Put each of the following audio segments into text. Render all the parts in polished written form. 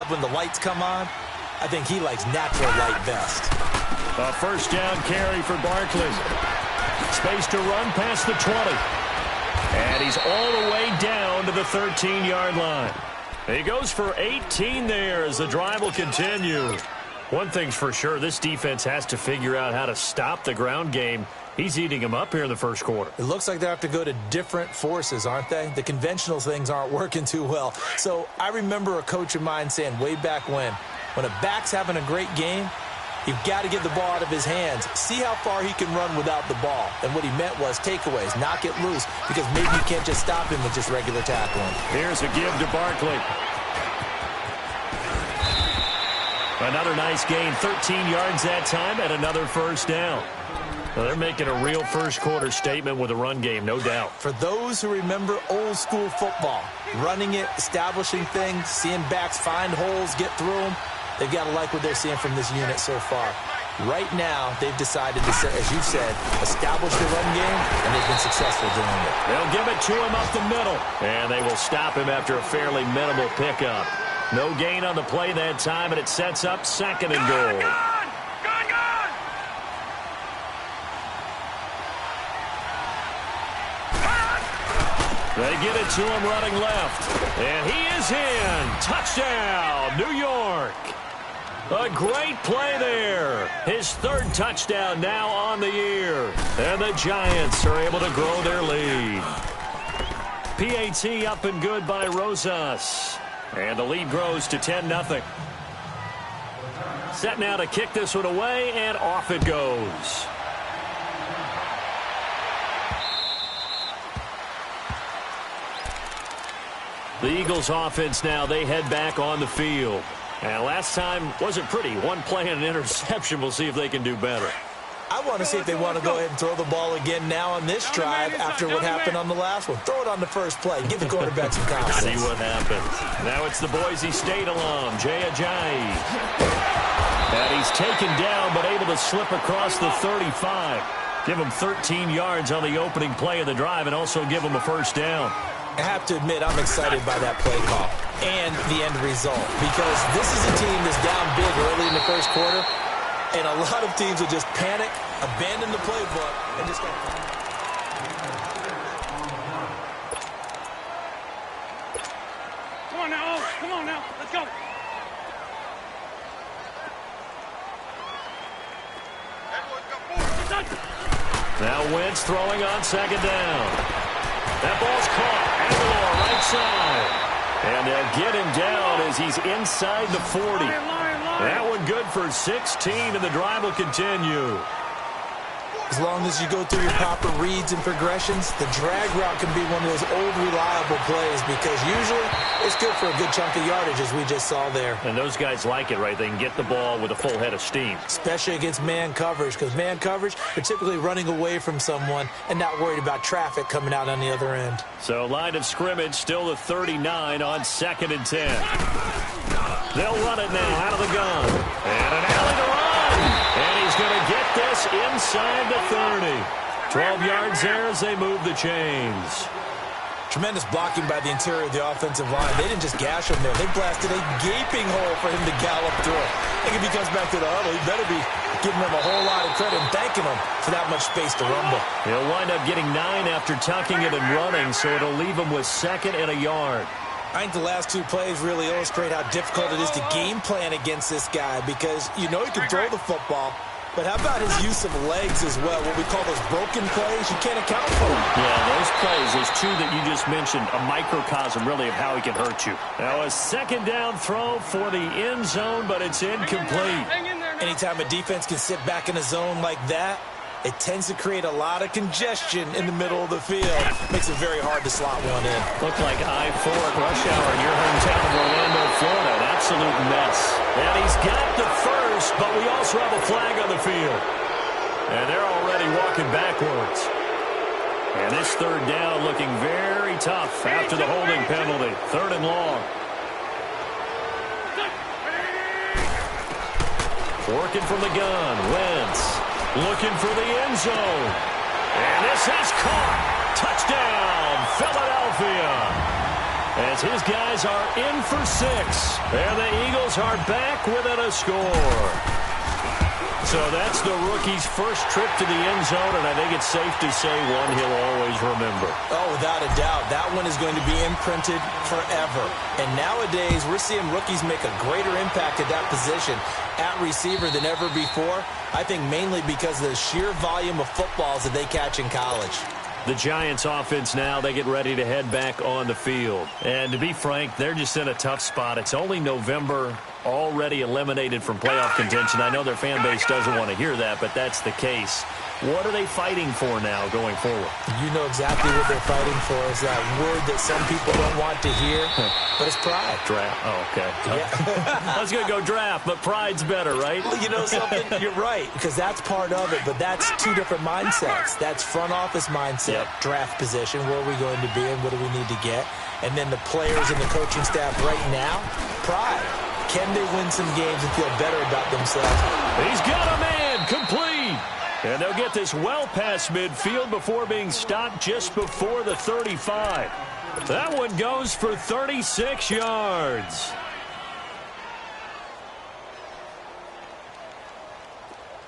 When the lights come on, I think he likes natural light best. A first down carry for Barkley. Space to run past the 20. And he's all the way down to the 13-yard line. He goes for 18 there as the drive will continue. One thing's for sure, this defense has to figure out how to stop the ground game. He's eating them up here in the first quarter. It looks like they have to go to different forces, aren't they? The conventional things aren't working too well. So I remember a coach of mine saying way back when a back's having a great game, you've got to get the ball out of his hands. See how far he can run without the ball. And what he meant was takeaways, knock it loose, because maybe you can't just stop him with just regular tackling. Here's a give to Barkley. Another nice gain, 13 yards that time, and another first down. Well, they're making a real first-quarter statement with a run game, no doubt. For those who remember old-school football, running it, establishing things, seeing backs find holes, get through them, they've got to like what they're seeing from this unit so far. Right now, they've decided to, as you said, establish the run game, and they've been successful doing it. They'll give it to him up the middle, and they will stop him after a fairly minimal pickup. No gain on the play that time, and it sets up second and goal. They get it to him running left. And he is in. Touchdown, New York. A great play there. His third touchdown now on the year. And the Giants are able to grow their lead. PAT up and good by Rosas. And the lead grows to 10-0. Set now to kick this one away, and off it goes. The Eagles offense now, they head back on the field. And last time wasn't pretty. One play and an interception. We'll see if they can do better. I want to see if they want to go ahead and throw the ball again now on this drive after what happened on the last one. Throw it on the first play. Give the quarterback some confidence. See what happens. Now it's the Boise State alum, Jay Ajayi. And he's taken down but able to slip across the 35. Give him 13 yards on the opening play of the drive and also give him a first down. I have to admit, I'm excited by that play call and the end result because this is a team that's down big early in the first quarter, and a lot of teams will just panic, abandon the playbook, and just go. Come on now, come on now, let's go. Now Wentz throwing on second down. That ball's caught. Aguilar right side. And they'll get him down as he's inside the 40. That one good for 16, and the drive will continue. As long as you go through your proper reads and progressions, the drag route can be one of those old reliable plays because usually it's good for a good chunk of yardage, as we just saw there. And those guys like it, right? They can get the ball with a full head of steam. Especially against man coverage, because man coverage, they're typically running away from someone and not worried about traffic coming out on the other end. So line of scrimmage still the 39 on 2nd and 10. They'll run it now out of the gun. And an alley to run. And he's going to get this inside the 30. 12 yards there as they move the chains. Tremendous blocking by the interior of the offensive line. They didn't just gash him there. They blasted a gaping hole for him to gallop through. I think if he comes back to the huddle, he better be giving them a whole lot of credit and thanking them for that much space to rumble. He'll wind up getting 9 after tucking it and running, so it'll leave him with 2nd and a yard. I think the last two plays really illustrate how difficult it is to game plan against this guy because you know he can throw the football, but how about his use of legs as well, what we call those broken plays? You can't account for them. Yeah, those plays, those two that you just mentioned, a microcosm really of how he can hurt you. Now a second down throw for the end zone, but it's incomplete. Anytime a defense can sit back in a zone like that, it tends to create a lot of congestion in the middle of the field. Makes it very hard to slot one in. Looked like I-4 at rush hour in your hometown of Orlando, Florida. An absolute mess. And he's got the first, but we also have a flag on the field. And they're already walking backwards. And this third down looking very tough after the holding penalty. 3rd and long. Working from the gun. Wentz. Looking for the end zone. And this is caught. Touchdown, Philadelphia. as his guys are in for 6. And the Eagles are back within a score. So that's the rookie's first trip to the end zone, and I think it's safe to say one he'll always remember. Oh, without a doubt. That one is going to be imprinted forever. And nowadays, we're seeing rookies make a greater impact at that position at receiver than ever before. I think mainly because of the sheer volume of footballs that they catch in college. The Giants offense now, they get ready to head back on the field. And to be frank, they're just in a tough spot. It's only November, already eliminated from playoff contention. I know their fan base doesn't want to hear that, but that's the case. What are they fighting for now going forward? You know exactly what they're fighting for. Is that word that some people don't want to hear, but it's pride. Draft. Oh, okay. Yeah. I was going to go draft, but pride's better, right? Well, you know something? You're right, because that's part of it, but that's two different mindsets. That's front office mindset, draft position, where are we going to be and what do we need to get? And then the players and the coaching staff right now, pride. Can they win some games and feel better about themselves? He's got a man, complete. And they'll get this well past midfield before being stopped just before the 35. That one goes for 36 yards.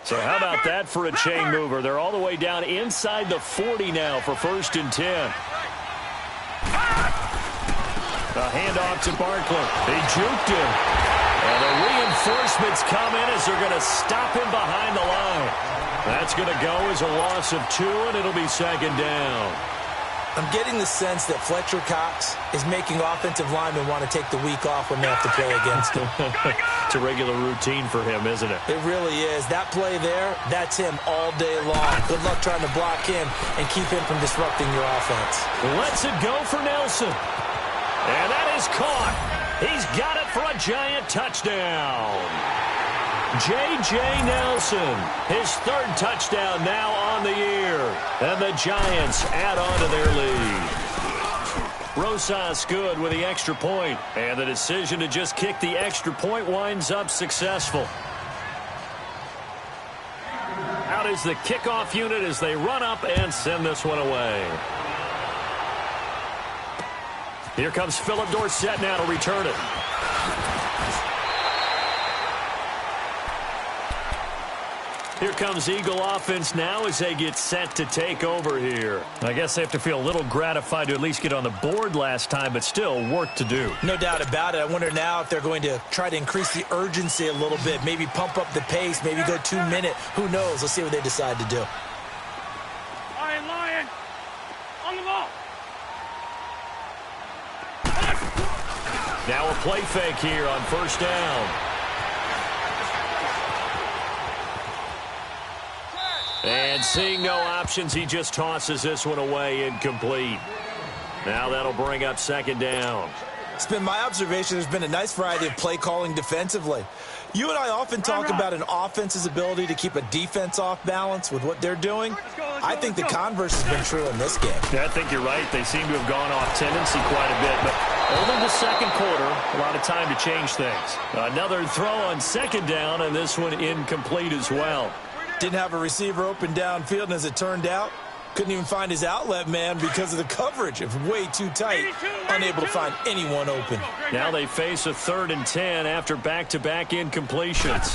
So how about that for a chain mover? They're all the way down inside the 40 now for 1st and 10. A handoff to Barkley. He juked him. And the reinforcements come in as they're going to stop him behind the line. That's going to go as a loss of 2, and it'll be 2nd down. I'm getting the sense that Fletcher Cox is making offensive linemen want to take the week off when they have to play against him. It's a regular routine for him, isn't it? It really is. That play there, that's him all day long. Good luck trying to block him and keep him from disrupting your offense. Lets it go for Nelson. And that is caught. He's got it for a Giant touchdown. J.J. Nelson, his 3rd touchdown now on the year. And the Giants add on to their lead. Rosas good with the extra point. And the decision to just kick the extra point winds up successful. Out is the kickoff unit as they run up and send this one away. Here comes Philip Dorsett now to return it. Here comes Eagle offense now as they get set to take over here. I guess they have to feel a little gratified to at least get on the board last time, but still work to do. No doubt about it. I wonder now if they're going to try to increase the urgency a little bit, maybe pump up the pace, maybe go 2-minute. Who knows? Let's see what they decide to do. Lion, on the ball. Now a play fake here on 1st down. And seeing no options, he just tosses this one away, incomplete. Now that'll bring up 2nd down. It's been my observation there's been a nice variety of play calling defensively. You and I often talk about an offense's ability to keep a defense off balance with what they're doing. I think the converse has been true in this game. Yeah, I think you're right. They seem to have gone off tendency quite a bit, but only the 2nd quarter, a lot of time to change things. Another throw on 2nd down, and this one incomplete as well. Didn't have a receiver open downfield, and as it turned out, couldn't even find his outlet man because of the coverage. It was way too tight, unable to find anyone open. Now they face a 3rd and 10 after back-to-back incompletions.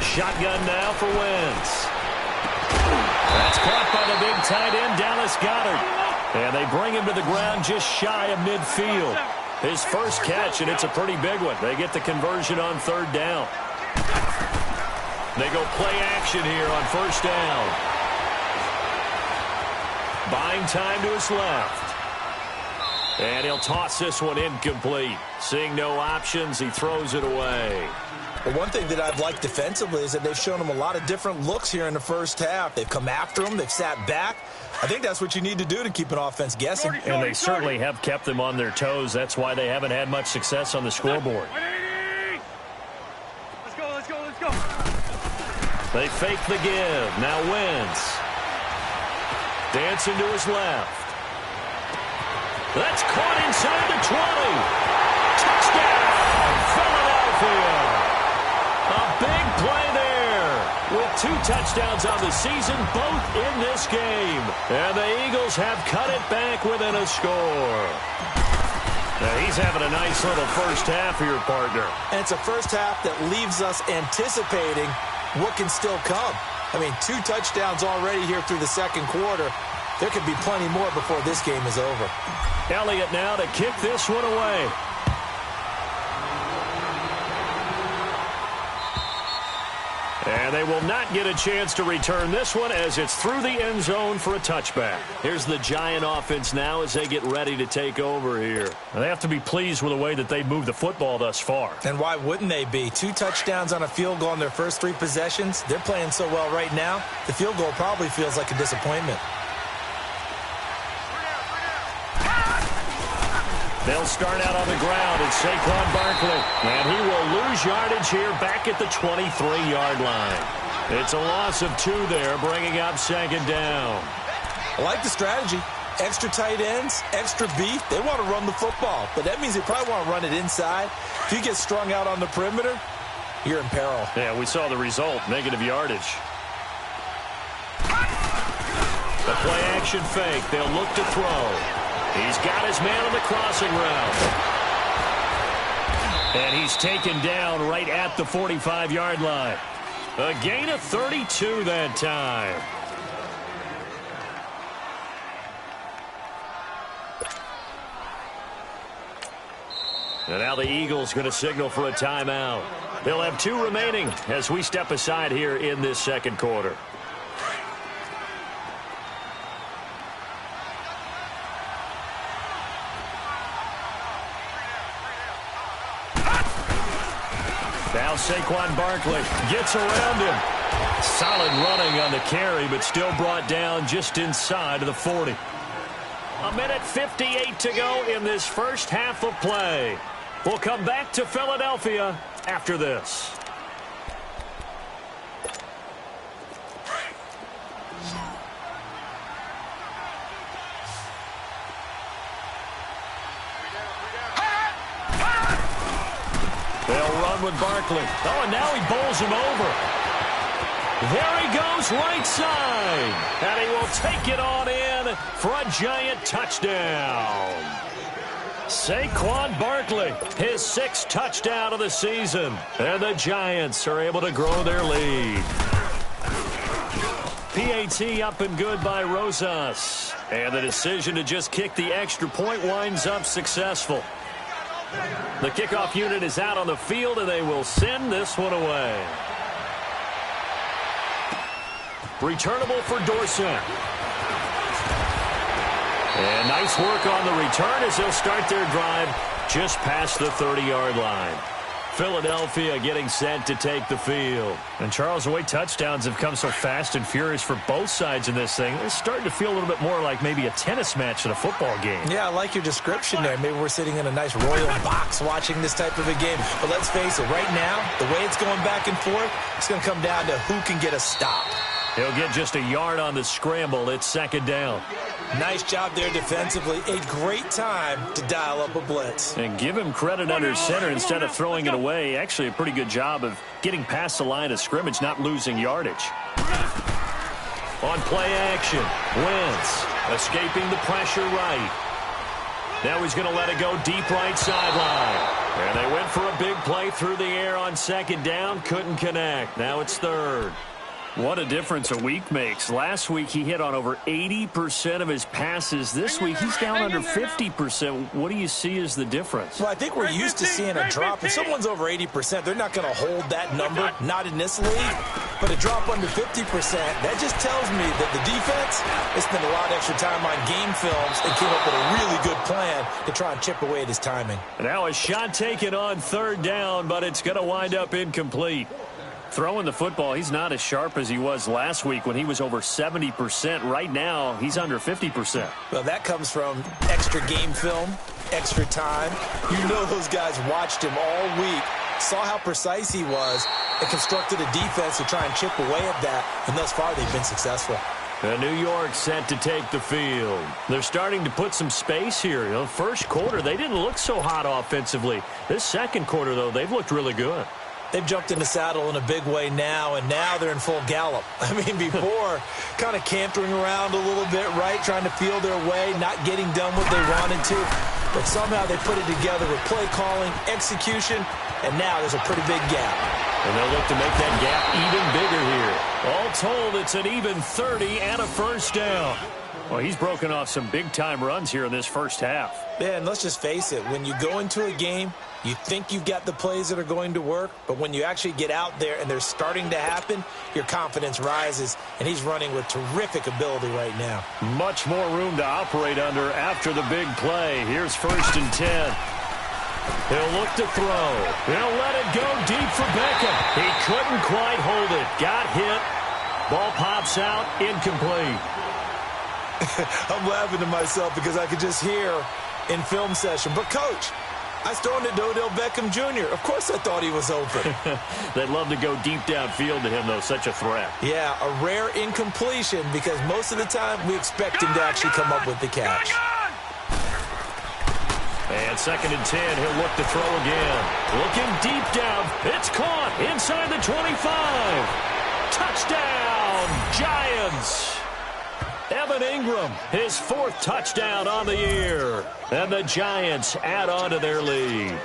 Shotgun now for Wentz. That's caught by the big tight end, Dallas Goedert. And they bring him to the ground just shy of midfield. His first catch, and it's a pretty big one. They get the conversion on 3rd down. They go play action here on 1st down. Buying time to his left. And he'll toss this one incomplete. Seeing no options, he throws it away. Well, one thing that I've liked defensively is that they've shown him a lot of different looks here in the first half. They've come after him. They've sat back. I think that's what you need to do to keep an offense guessing. And they certainly have kept them on their toes. That's why they haven't had much success on the scoreboard. Let's go, let's go, let's go. They fake the give. Now Wentz. Dancing to his left. That's caught inside the 20. Touchdown, Philadelphia. A big play there. With 2 touchdowns on the season, both in this game. And the Eagles have cut it back within a score. He's having a nice little first half here, partner. And it's a first half that leaves us anticipating what can still come. I mean, 2 touchdowns already here through the second quarter. There could be plenty more before this game is over. Elliott now to kick this one away. And they will not get a chance to return this one as it's through the end zone for a touchback. Here's the Giant offense now as they get ready to take over here. And they have to be pleased with the way that they've moved the football thus far. And why wouldn't they be? 2 touchdowns on a field goal in their first 3 possessions. They're playing so well right now, the field goal probably feels like a disappointment. They'll start out on the ground. It's Saquon Barkley. And he will lose yardage here back at the 23-yard line. It's a loss of 2 there, bringing up second down. I like the strategy. Extra tight ends, extra beef. They want to run the football, but that means they probably want to run it inside. If you get strung out on the perimeter, you're in peril. Yeah, we saw the result, negative yardage. The play-action fake. They'll look to throw. He's got his man on the crossing route. And he's taken down right at the 45-yard line. A gain of 32 that time. And now the Eagles going to signal for a timeout. They'll have 2 remaining as we step aside here in this second quarter. Now Saquon Barkley gets around him. Solid running on the carry, but still brought down just inside of the 40. 1:58 to go in this first half of play. We'll come back to Philadelphia after this. They'll run with Barkley. Oh, and now he bowls him over. There he goes, right side. And he will take it on in for a Giant touchdown. Saquon Barkley, his 6th touchdown of the season. And the Giants are able to grow their lead. PAT up and good by Rosas. And the decision to just kick the extra point winds up successful. The kickoff unit is out on the field, and they will send this one away. Returnable for Dorsett. And nice work on the return as they'll start their drive just past the 30-yard line. Philadelphia getting set to take the field. And Charles, the way touchdowns have come so fast and furious for both sides in this thing, it's starting to feel a little bit more like maybe a tennis match than a football game. Yeah, I like your description there. Maybe we're sitting in a nice royal box watching this type of a game. But let's face it, right now, the way it's going back and forth, it's going to come down to who can get a stop. He'll get just a yard on the scramble. It's second down. Nice job there defensively. A great time to dial up a blitz. And give him credit under center instead of throwing it away. Actually a pretty good job of getting past the line of scrimmage, not losing yardage. On play action, Wentz escaping the pressure right. Now he's going to let it go deep right sideline. And they went for a big play through the air on second down. Couldn't connect. Now it's third. What a difference a week makes. Last week he hit on over 80% of his passes. This week he's down under 50%. What do you see as the difference? Well, I think we're used to seeing a drop. If someone's over 80%, they're not going to hold that number, not in this league. But a drop under 50%, that just tells me that the defense has spent a lot of extra time on game films and came up with a really good plan to try and chip away at his timing. Now a shot taken on third down, but it's going to wind up incomplete. Throwing the football, he's not as sharp as he was last week when he was over 70%. Right now, he's under 50%. Well, that comes from extra game film, extra time. You know those guys watched him all week, saw how precise he was, and constructed a defense to try and chip away at that. And thus far, they've been successful. And New York set to take the field. They're starting to put some space here. You know, first quarter, they didn't look so hot offensively. This second quarter, though, they've looked really good. They've jumped in the saddle in a big way now, and now they're in full gallop. I mean, before, kind of cantering around a little bit, right, trying to feel their way, not getting done what they wanted to. but somehow they put it together with play calling, execution, and now there's a pretty big gap. And they'll look to make that gap even bigger here. All told, it's an even 30 and a first down. Well, he's broken off some big-time runs here in this first half. Yeah, and let's just face it. When you go into a game, you think you've got the plays that are going to work, but when you actually get out there and they're starting to happen, your confidence rises, and he's running with terrific ability right now. Much more room to operate under after the big play. Here's 1st and 10. He'll look to throw. He'll let it go deep for Beckham. He couldn't quite hold it. Got hit. Ball pops out. Incomplete. I'm laughing to myself because I could just hear in film session. But, Coach, I was throwing to Odell Beckham Jr. Of course I thought he was open. They'd love to go deep downfield to him, though. Such a threat. Yeah, a rare incompletion because most of the time we expect him to actually come up with the catch. And 2nd and 10, he'll look to throw again. Looking deep down. It's caught inside the 25. Touchdown, Giants. Evan Ingram, his 4th touchdown on the year. And the Giants add on to their lead.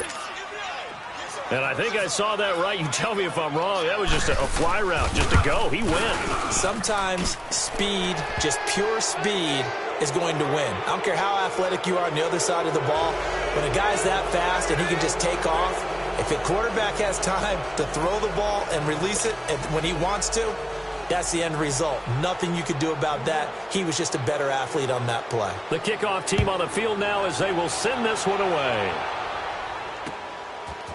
And I think I saw that right. You tell me if I'm wrong. That was just a fly route, just to go. He went. Sometimes speed, just pure speed, is going to win. I don't care how athletic you are on the other side of the ball. When a guy's that fast and he can just take off, if a quarterback has time to throw the ball and release it when he wants to, that's the end result. Nothing you could do about that. He was just a better athlete on that play. The kickoff team on the field now as they will send this one away.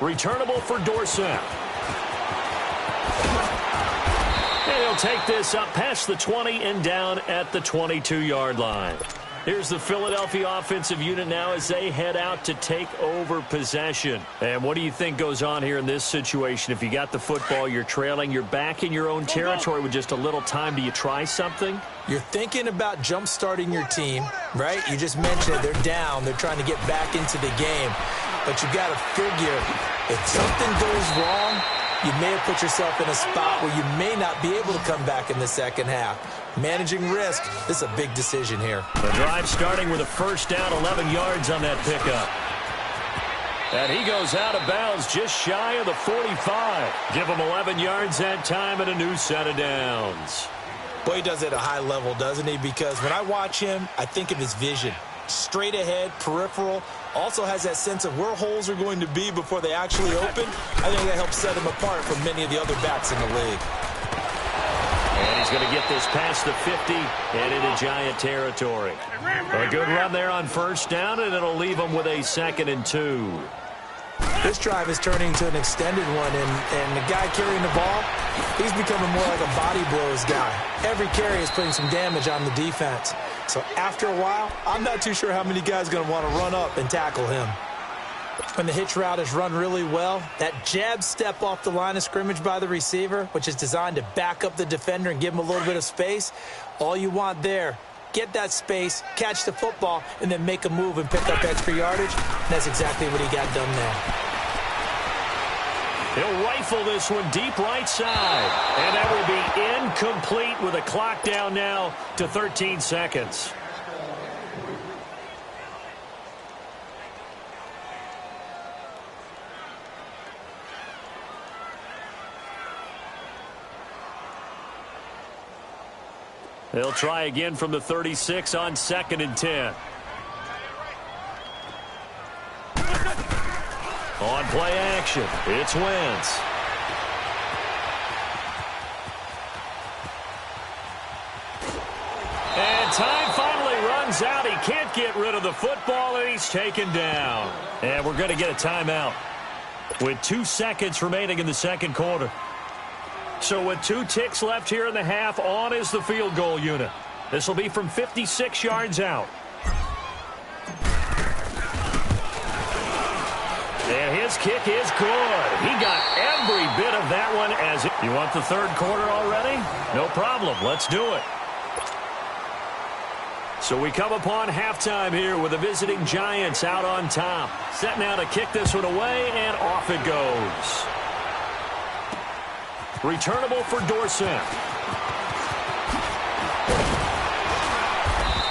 Returnable for Dorsett. And he'll take this up past the 20 and down at the 22-yard line. Here's the Philadelphia offensive unit now as they head out to take over possession. And what do you think goes on here in this situation? If you got the football, you're trailing, you're back in your own territory with just a little time. Do you try something? You're thinking about jump-starting your team, right? You just mentioned it. They're down. They're trying to get back into the game. But you got to figure, if something goes wrong, you may have put yourself in a spot where you may not be able to come back in the second half. Managing risk, this is a big decision here. The drive starting with a first down, 11 yards on that pickup. And he goes out of bounds just shy of the 45. Give him 11 yards that time and a new set of downs. Boy, he does it at a high level, doesn't he? Because when I watch him, I think of his vision. Straight ahead, peripheral, also has that sense of where holes are going to be before they actually open. I think that helps set him apart from many of the other backs in the league. And he's going to get this past the 50 and into Giant territory. A good run there on first down, and it'll leave him with a 2nd and 2. This drive is turning to an extended one, and the guy carrying the ball, he's becoming more like a body blows guy. Every carry is putting some damage on the defense. So after a while, I'm not too sure how many guys are going to want to run up and tackle him. When the hitch route is run really well, that jab step off the line of scrimmage by the receiver, which is designed to back up the defender and give him a little bit of space, all you want there, get that space, catch the football, and then make a move and pick up extra yardage. And that's exactly what he got done there. He'll rifle this one deep right side. And that will be incomplete with a clock down now to 13 seconds. They'll try again from the 36 on 2nd and 10. On play action, it's Wentz. And time finally runs out. He can't get rid of the football, and he's taken down. And we're going to get a timeout with 2 seconds remaining in the second quarter. So with 2 ticks left here in the half, on is the field goal unit. This will be from 56 yards out. And his kick is good. He got every bit of that one as it. You want the third quarter already? No problem. Let's do it. So we come upon halftime here with the visiting Giants out on top. Set now to kick this one away, and off it goes. Returnable for Dorsett.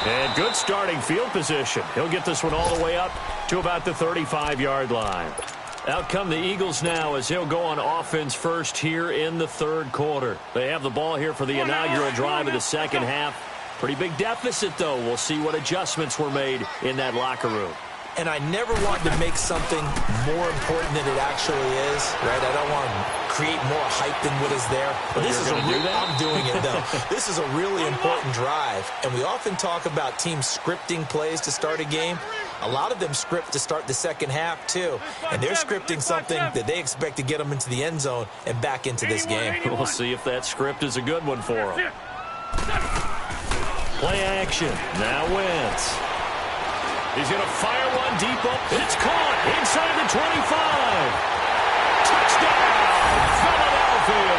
And good starting field position. He'll get this one all the way up to about the 35-yard line. Out come the Eagles now as they'll go on offense first here in the third quarter. They have the ball here for the inaugural drive of the second half. Pretty big deficit, though. We'll see what adjustments were made in that locker room. And I never want to make something more important than it actually is, right? I don't want to create more hype than what is there. But this is I'm doing it, though. This is a really important drive. And we often talk about teams scripting plays to start a game. A lot of them script to start the second half, too. And they're scripting something that they expect to get them into the end zone and back into this game. We'll see if that script is a good one for them. Play action. Now Wentz. He's going to fire one deep up. It's caught inside the 25. Touchdown, Philadelphia.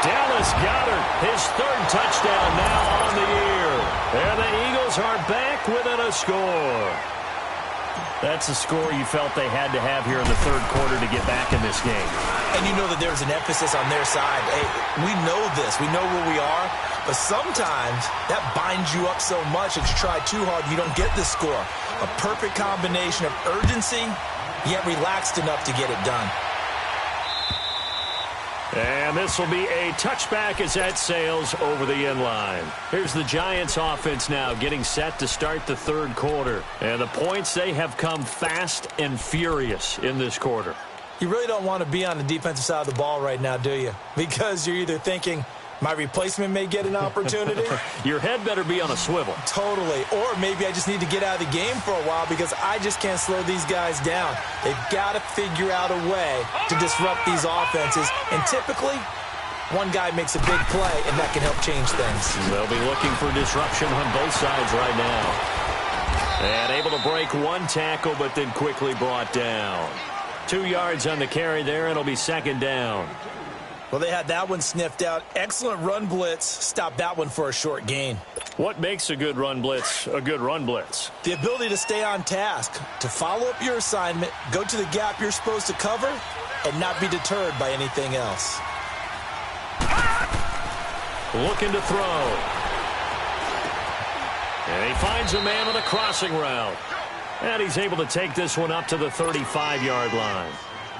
Dallas Goedert, his third touchdown now on the year. And the Eagles are back within a score. That's a score you felt they had to have here in the third quarter to get back in this game. And you know that there's an emphasis on their side. Hey, we know this. We know where we are. But sometimes that binds you up so much that you try too hard, you don't get the score. A perfect combination of urgency, yet relaxed enough to get it done. And this will be a touchback as that sails over the end line. Here's the Giants offense now getting set to start the third quarter. And the points, they have come fast and furious in this quarter. You really don't want to be on the defensive side of the ball right now, do you? Because you're either thinking, my replacement may get an opportunity. Your head better be on a swivel. Totally. Or maybe I just need to get out of the game for a while because I just can't slow these guys down. They've got to figure out a way to disrupt these offenses. And typically, one guy makes a big play, and that can help change things. They'll be looking for disruption on both sides right now. And able to break one tackle, but then quickly brought down. 2 yards on the carry there, and it'll be second down. Well, they had that one sniffed out. Excellent run blitz. Stopped that one for a short gain. What makes a good run blitz a good run blitz? The ability to stay on task, to follow up your assignment, go to the gap you're supposed to cover, and not be deterred by anything else. Looking to throw. And he finds a man on the crossing route. And he's able to take this one up to the 35-yard line.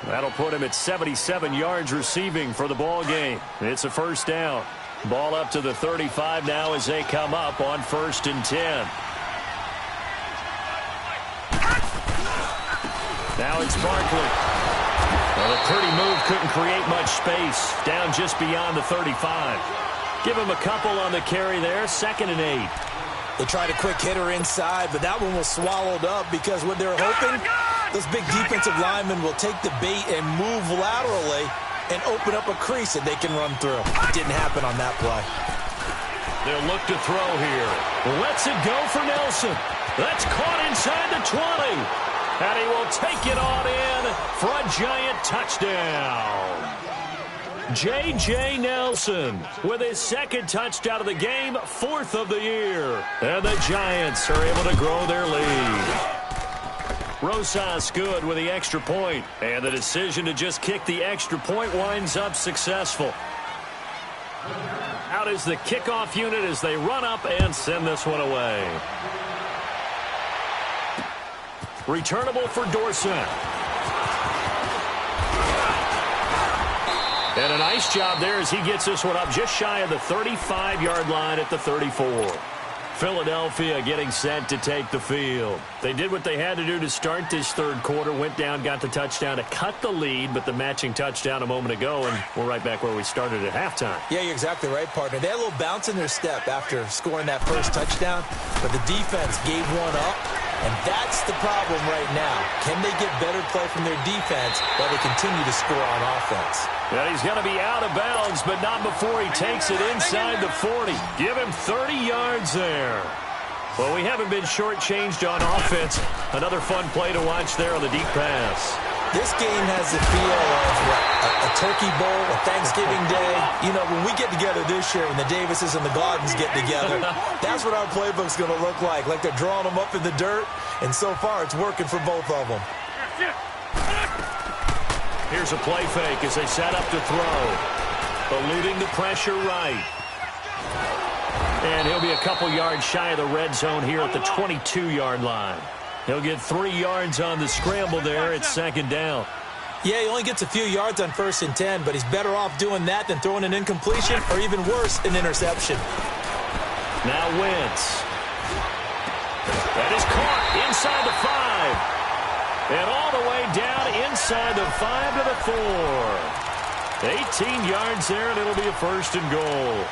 That'll put him at 77 yards receiving for the ball game. It's a first down. Ball up to the 35 now as they come up on 1st and 10. Now it's Barkley. Well, a pretty move couldn't create much space. Down just beyond the 35. Give him a couple on the carry there. 2nd and 8. They tried a quick hitter inside, but that one was swallowed up because what they're hoping, those big defensive linemen will take the bait and move laterally and open up a crease that they can run through. It didn't happen on that play. They'll look to throw here. Lets it go for Nelson. That's caught inside the 20. And he will take it on in for a Giant touchdown. J.J. Nelson with his 2nd touchdown of the game, 4th of the year. And the Giants are able to grow their lead. Rosas good with the extra point. And the decision to just kick the extra point winds up successful. Out is the kickoff unit as they run up and send this one away. Returnable for Dorsett. And a nice job there as he gets this one up just shy of the 35-yard line at the 34. Philadelphia getting set to take the field. They did what they had to do to start this third quarter, went down, got the touchdown to cut the lead, but the matching touchdown a moment ago, and we're right back where we started at halftime. Yeah, you're exactly right, partner. They had a little bounce in their step after scoring that first touchdown, but the defense gave one up, and that's the problem right now. Can they get better play from their defense while they continue to score on offense? Yeah, he's going to be out of bounds, but not before he takes it inside the 40. Give him 30 yards there. Well, we haven't been shortchanged on offense. Another fun play to watch there on the deep pass. This game has the feel of a turkey bowl, a Thanksgiving day. You know, when we get together this year and the Davises and the Gardens get together, that's what our playbook's going to look like. Like they're drawing them up in the dirt, and so far it's working for both of them. Here's a play fake as they set up to throw. Eluding the pressure right. And he'll be a couple yards shy of the red zone here at the 22-yard line. He'll get 3 yards on the scramble there at second down. Yeah, he only gets a few yards on 1st and 10, but he's better off doing that than throwing an incompletion or even worse, an interception. Now Wentz. That is caught inside the 5. And all the way down inside the 5 to the 4. 18 yards there, and it'll be a 1st and goal.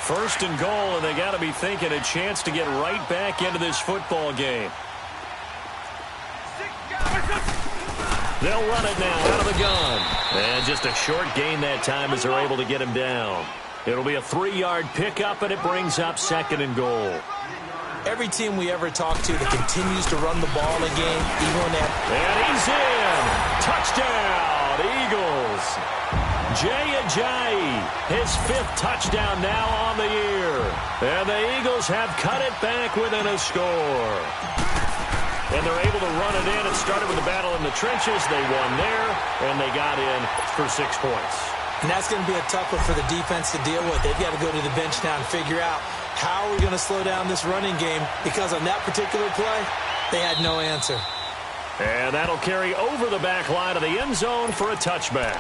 First and goal, and they got to be thinking a chance to get right back into this football game. They'll run it now out of the gun. And just a short gain that time as they're able to get him down. It'll be a 3-yard pickup, and it brings up 2nd and goal. Every team we ever talk to that continues to run the ball in a game, even when they're... And he's in. Touchdown, Eagles. Jay Ajayi, his 5th touchdown now on the year. And the Eagles have cut it back within a score. And they're able to run it in. It started with a battle in the trenches. They won there, and they got in for 6 points. And that's going to be a tough one for the defense to deal with. They've got to go to the bench now and figure out how are we going to slow down this running game, because on that particular play, they had no answer. And that'll carry over the back line of the end zone for a touchback.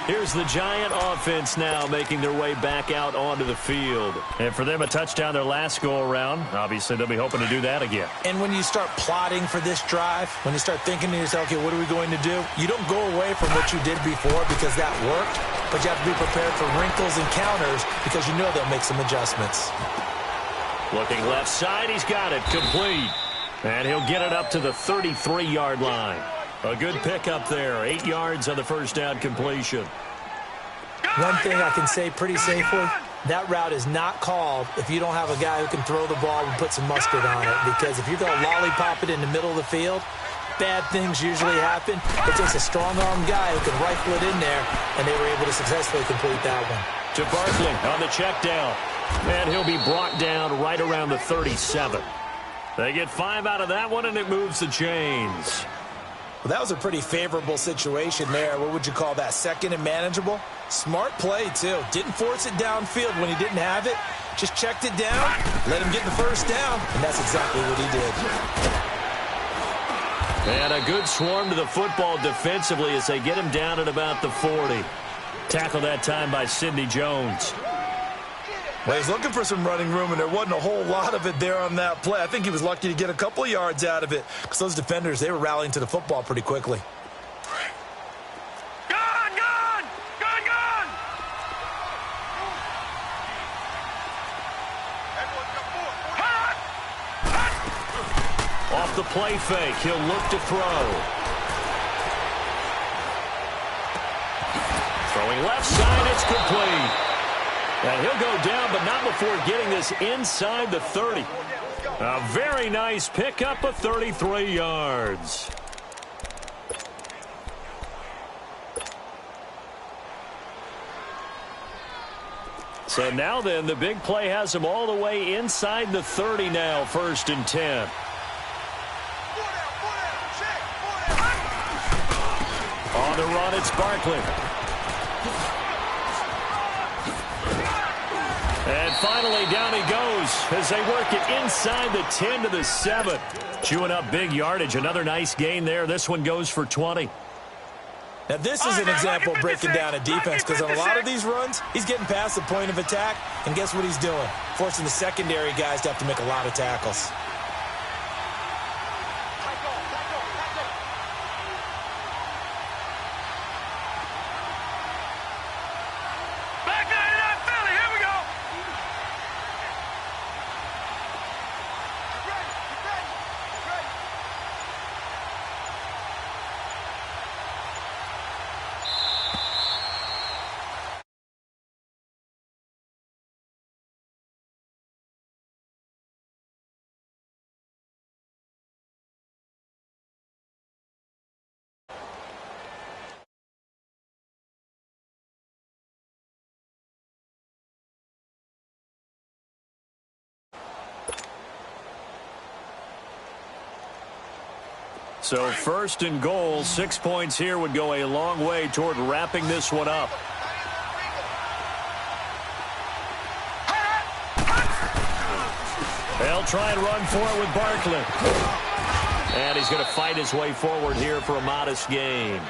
Here's the Giant offense now making their way back out onto the field. And for them, a touchdown their last go-around. Obviously, they'll be hoping to do that again. And when you start plotting for this drive, when you start thinking to yourself, okay, what are we going to do? You don't go away from what you did before because that worked, but you have to be prepared for wrinkles and counters because you know they'll make some adjustments. Looking left side, he's got it complete. And he'll get it up to the 33-yard line. A good pickup there. 8 yards on the first down completion. One thing I can say pretty safely, that route is not called if you don't have a guy who can throw the ball and put some mustard on it. Because if you're going to lollipop it in the middle of the field, bad things usually happen. It takes a strong-armed guy who can rifle it in there, and they were able to successfully complete that one. To Barkley on the check down. And he'll be brought down right around the 37. They get 5 out of that one, and it moves the chains. Well, that was a pretty favorable situation there. What would you call that? 2nd and manageable? Smart play, too. Didn't force it downfield when he didn't have it. Just checked it down, let him get the first down, and that's exactly what he did. And a good swarm to the football defensively as they get him down at about the 40. Tackled that time by Sidney Jones. Well, he's looking for some running room, and there wasn't a whole lot of it there on that play. I think he was lucky to get a couple of yards out of it because those defenders, they were rallying to the football pretty quickly. Off the play fake, he'll look to throw. Throwing left side, it's complete. And he'll go down, but not before getting this inside the 30. A very nice pickup of 33 yards. So now then, the big play has him all the way inside the 30 now, 1st and 10. On the run, it's Barkley. And finally, down he goes as they work it inside the 10 to the 7. Chewing up big yardage. Another nice gain there. This one goes for 20. Now, this is an example of breaking down a defense because on a lot of these runs, he's getting past the point of attack, and guess what he's doing? Forcing the secondary guys to have to make a lot of tackles. So 1st and goal, 6 points here would go a long way toward wrapping this one up. They'll try and run for it with Barkley. And he's going to fight his way forward here for a modest gain.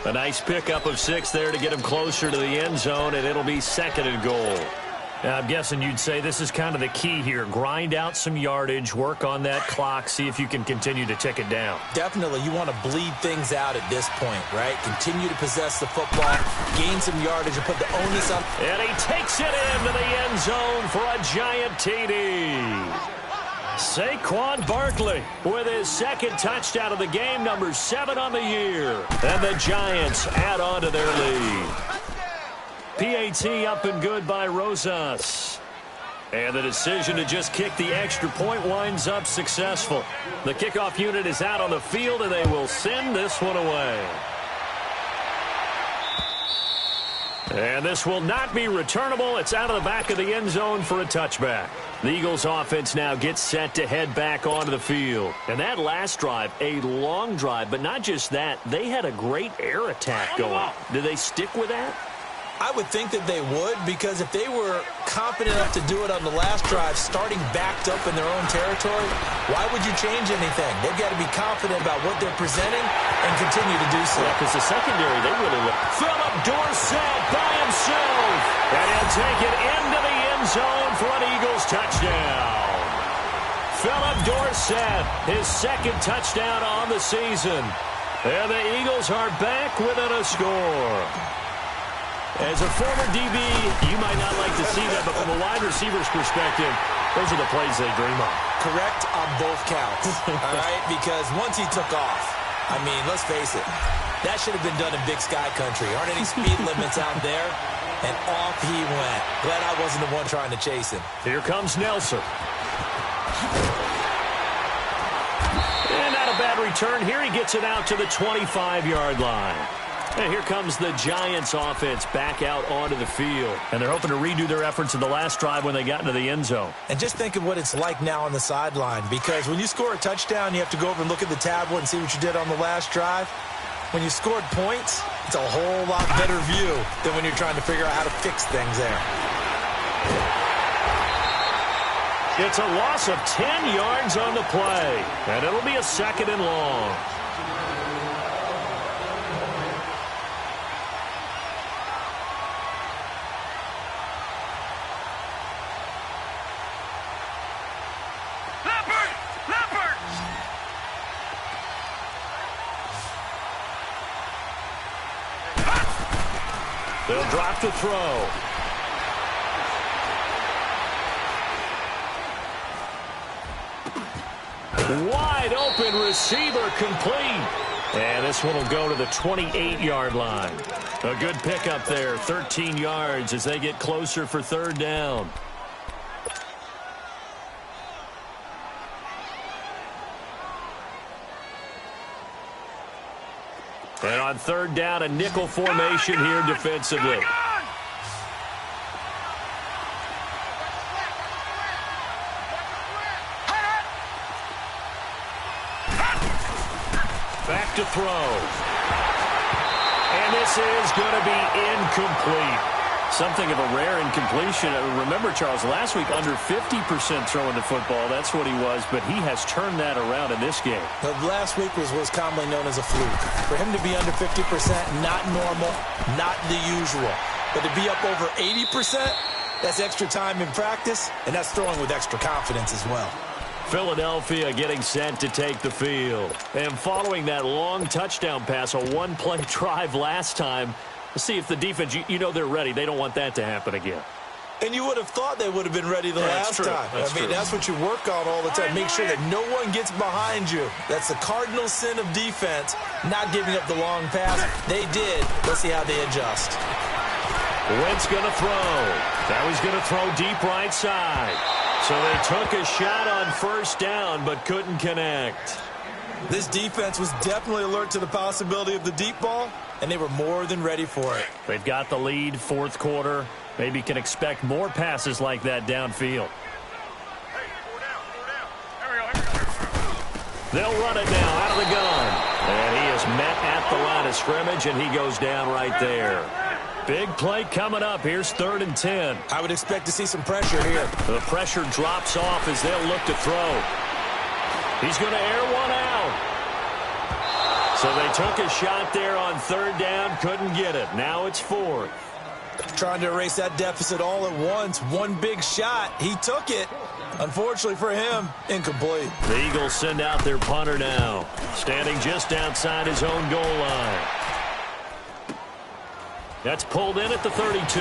A nice pickup of 6 there to get him closer to the end zone, and it'll be 2nd and goal. Now, I'm guessing you'd say this is kind of the key here. Grind out some yardage, work on that clock, see if you can continue to tick it down. Definitely, you want to bleed things out at this point, right? Continue to possess the football, gain some yardage, and put the onus on. And he takes it into the end zone for a giant TD. Saquon Barkley with his 2nd touchdown of the game, number 7 on the year. And the Giants add on to their lead. PAT up and good by Rosas. And the decision to just kick the extra point winds up successful. The kickoff unit is out on the field, and they will send this one away. And this will not be returnable. It's out of the back of the end zone for a touchback. The Eagles offense now gets set to head back onto the field. And that last drive, a long drive, but not just that. They had a great air attack going. Did they stick with that? I would think that they would, because if they were confident enough to do it on the last drive, starting backed up in their own territory, why would you change anything? They've got to be confident about what they're presenting and continue to do so. Yeah, because the secondary, they really look. Philip Dorsett by himself. And he'll take it into the end zone for an Eagles touchdown. Philip Dorsett, his 2nd touchdown on the season. And the Eagles are back within a score. As a former DB, you might not like to see that, but from a wide receiver's perspective, those are the plays they dream of. Correct on both counts, all right? Because once he took off, I mean, let's face it, that should have been done in Big Sky Country. Aren't any speed limits out there? And off he went. Glad I wasn't the one trying to chase him. Here comes Nelson. And not a bad return. Here he gets it out to the 25-yard line. And here comes the Giants offense back out onto the field. And they're hoping to redo their efforts in the last drive when they got into the end zone. And just think of what it's like now on the sideline, because when you score a touchdown, you have to go over and look at the tablet and see what you did on the last drive. When you scored points, it's a whole lot better view than when you're trying to figure out how to fix things there. It's a loss of 10 yards on the play, and it'll be a 2nd and long. They'll drop the throw. Wide open receiver complete. And this one will go to the 28-yard line. A good pickup there, 13 yards as they get closer for 3rd down. And on 3rd down, a nickel formation here defensively. Back to throw. And this is going to be incomplete. Something of a rare incompletion. Remember, Charles, last week under 50% throwing the football. That's what he was, but he has turned that around in this game. But last week was what's commonly known as a fluke. For him to be under 50%, not normal, not the usual. But to be up over 80%, that's extra time in practice, and that's throwing with extra confidence as well. Philadelphia getting set to take the field. And following that long touchdown pass, a one-play drive last time, let's see if the defense, you know they're ready. They don't want that to happen again. And you would have thought they would have been ready the last time. That's what you work on all the time. Make sure that no one gets behind you. That's the cardinal sin of defense, not giving up the long pass. They did. Let's see how they adjust. Wentz going to throw. Now he's going to throw deep right side. So they took a shot on 1st down, but couldn't connect. This defense was definitely alert to the possibility of the deep ball, and they were more than ready for it. They've got the lead, 4th quarter. Maybe can expect more passes like that downfield. They'll run it now out of the gun. And he is met at the line of scrimmage, and he goes down right there. Big play coming up. Here's 3rd and 10. I would expect to see some pressure here. The pressure drops off as they'll look to throw. He's going to air one out. So they took a shot there on 3rd down, couldn't get it. Now it's 4th. Trying to erase that deficit all at once. One big shot. He took it. Unfortunately for him, incomplete. The Eagles send out their punter now, standing just outside his own goal line. That's pulled in at the 32.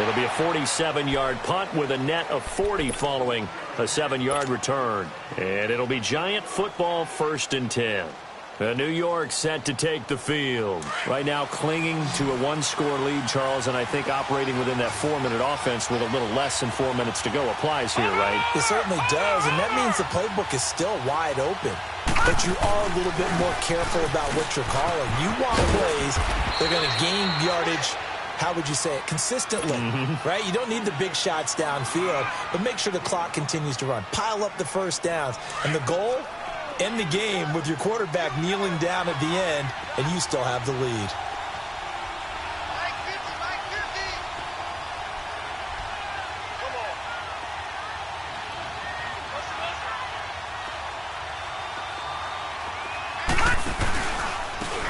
It'll be a 47-yard punt with a net of 40 following a 7-yard return. And it'll be Giant football 1st and 10. New York set to take the field. Right now clinging to a 1-score lead, Charles, and I think operating within that 4-minute offense with a little less than 4 minutes to go applies here, right? It certainly does, and that means the playbook is still wide open. But you are a little bit more careful about what you're calling. You want plays, they're going to gain yardage, how would you say it, consistently, right? You don't need the big shots downfield, but make sure the clock continues to run. Pile up the first downs. And the goal, end the game with your quarterback kneeling down at the end, and you still have the lead.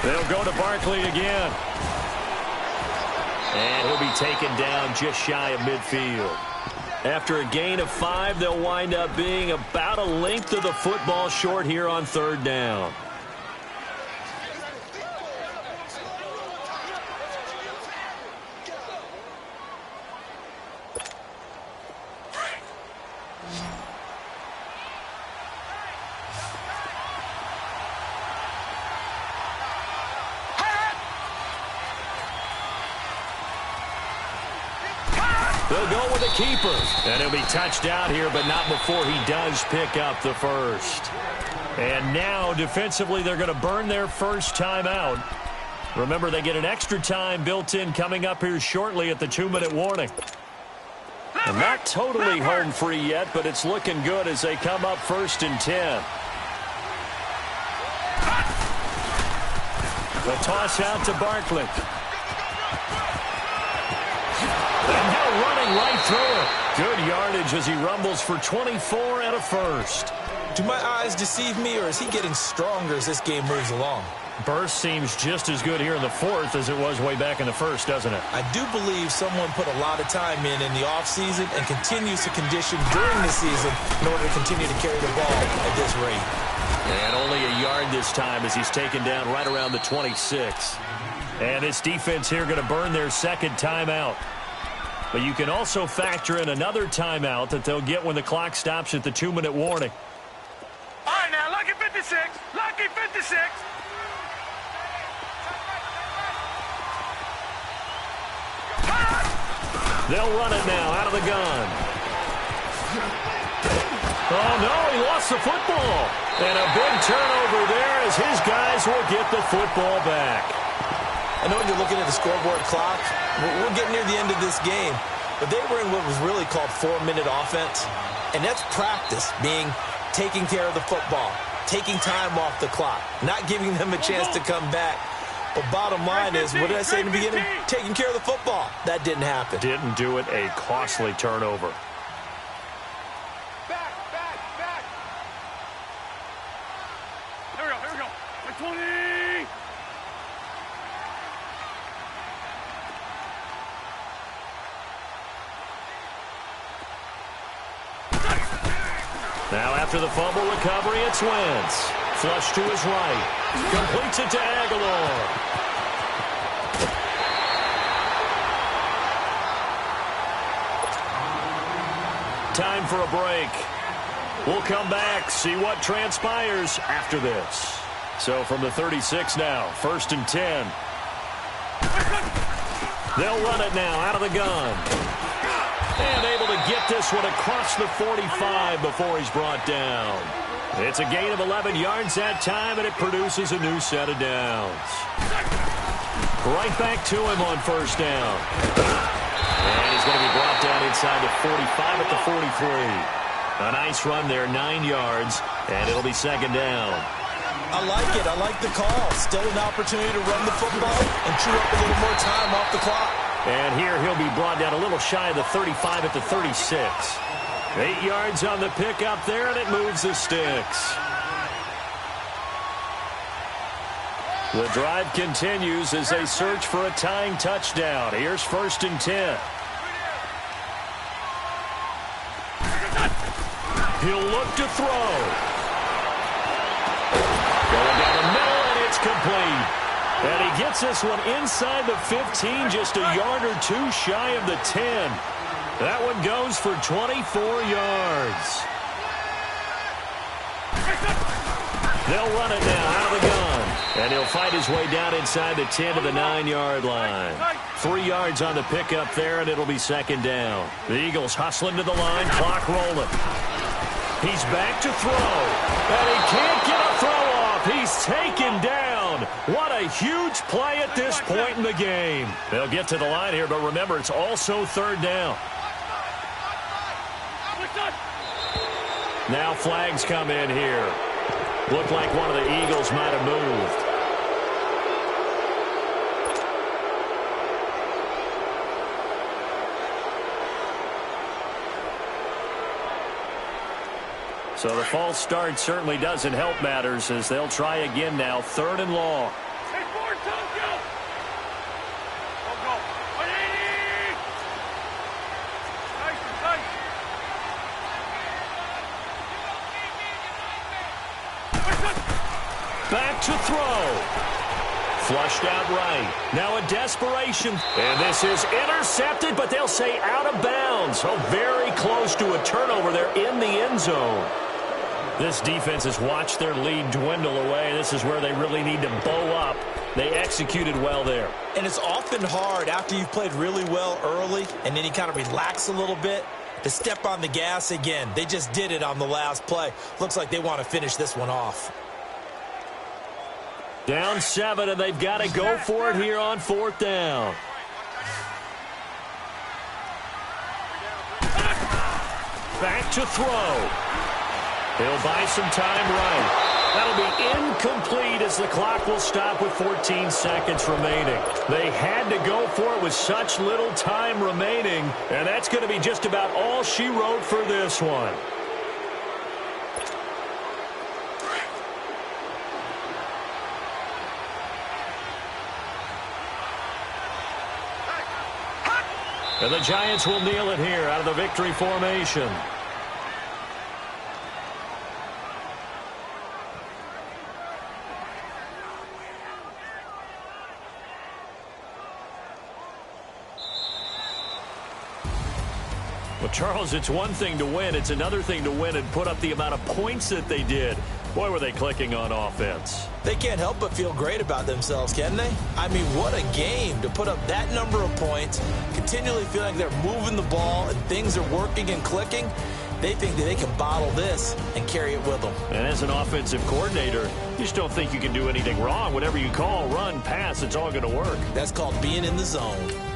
They'll go to Barkley again. And he'll be taken down just shy of midfield. After a gain of 5, they'll wind up being about a length of the football short here on 3rd down. They'll go with a keeper. And he'll be touched out here, but not before he does pick up the first. And now, defensively, they're going to burn their first timeout. Remember, they get an extra time built in coming up here shortly at the 2-minute warning. And not totally home free yet, but it's looking good as they come up 1st and 10. The toss out to Barkley. And now running right through it. Good yardage as he rumbles for 24 and a first. Do my eyes deceive me, or is he getting stronger as this game moves along? Burst seems just as good here in the 4th as it was way back in the 1st, doesn't it? I do believe someone put a lot of time in the offseason and continues to condition during the season in order to continue to carry the ball at this rate. And only a yard this time as he's taken down right around the 26. And this defense here going to burn their second timeout. But you can also factor in another timeout that they'll get when the clock stops at the 2-minute warning. All right, now, lucky 56. Lucky 56. They'll run it now out of the gun. Oh, no, he lost the football. And a big turnover there as his guys will get the football back. I know when you're looking at the scoreboard clock, we're getting near the end of this game, but they were in what was really called 4-minute offense, and that's practice, being taking care of the football, taking time off the clock, not giving them a chance to come back. But bottom line is, what did I say in the beginning? Taking care of the football. That didn't happen. Didn't do it, a costly turnover. Back. Here we go. 20. Now after the fumble recovery, it's Wentz. Flush to his right. Completes it to Aguilar. Time for a break. We'll come back, see what transpires after this. So from the 36 now, 1st and 10. They'll run it now out of the gun. And able to get this one across the 45 before he's brought down. It's a gain of 11 yards that time, and it produces a new set of downs. Right back to him on 1st down. And he's going to be brought down inside the 45 at the 43. A nice run there, 9 yards, and it'll be 2nd down. I like it. I like the call. Still an opportunity to run the football and chew up a little more time off the clock. And here he'll be brought down a little shy of the 35 at the 36. 8 yards on the pickup there, and it moves the sticks. The drive continues as they search for a tying touchdown. Here's 1st and 10. He'll look to throw. Going down the middle, and it's complete. And he gets this one inside the 15, just a yard or two shy of the 10. That one goes for 24 yards. They'll run it now out of the gun. And he'll fight his way down inside the 10 to the 9-yard line. 3 yards on the pickup there, and it'll be 2nd down. The Eagles hustling to the line, clock rolling. He's back to throw, and he can't get a throw off. He's taken down. What a huge play at this point in the game. They'll get to the line here, but remember, it's also 3rd down. Now flags come in here. Looked like one of the Eagles might have moved. So the false start certainly doesn't help matters as they'll try again now. 3rd and long. Back to throw. Flushed out right. Now a desperation. And this is intercepted, but they'll say out of bounds. Oh, very close to a turnover there in the end zone. This defense has watched their lead dwindle away. This is where they really need to bow up. They executed well there. And it's often hard after you've played really well early and then you kind of relax a little bit to step on the gas again. They just did it on the last play. Looks like they want to finish this one off. Down 7, and they've got to go for it here on 4th down. Back to throw. He'll buy some time right. That'll be incomplete as the clock will stop with 14 seconds remaining. They had to go for it with such little time remaining, and that's going to be just about all she wrote for this one. And the Giants will kneel it here out of the victory formation. Well, Charles, it's one thing to win. It's another thing to win and put up the amount of points that they did. Boy, were they clicking on offense. They can't help but feel great about themselves, can they? I mean, what a game to put up that number of points, continually feeling like they're moving the ball and things are working and clicking. They think that they can bottle this and carry it with them. And as an offensive coordinator, you just don't think you can do anything wrong. Whatever you call, run, pass, it's all going to work. That's called being in the zone.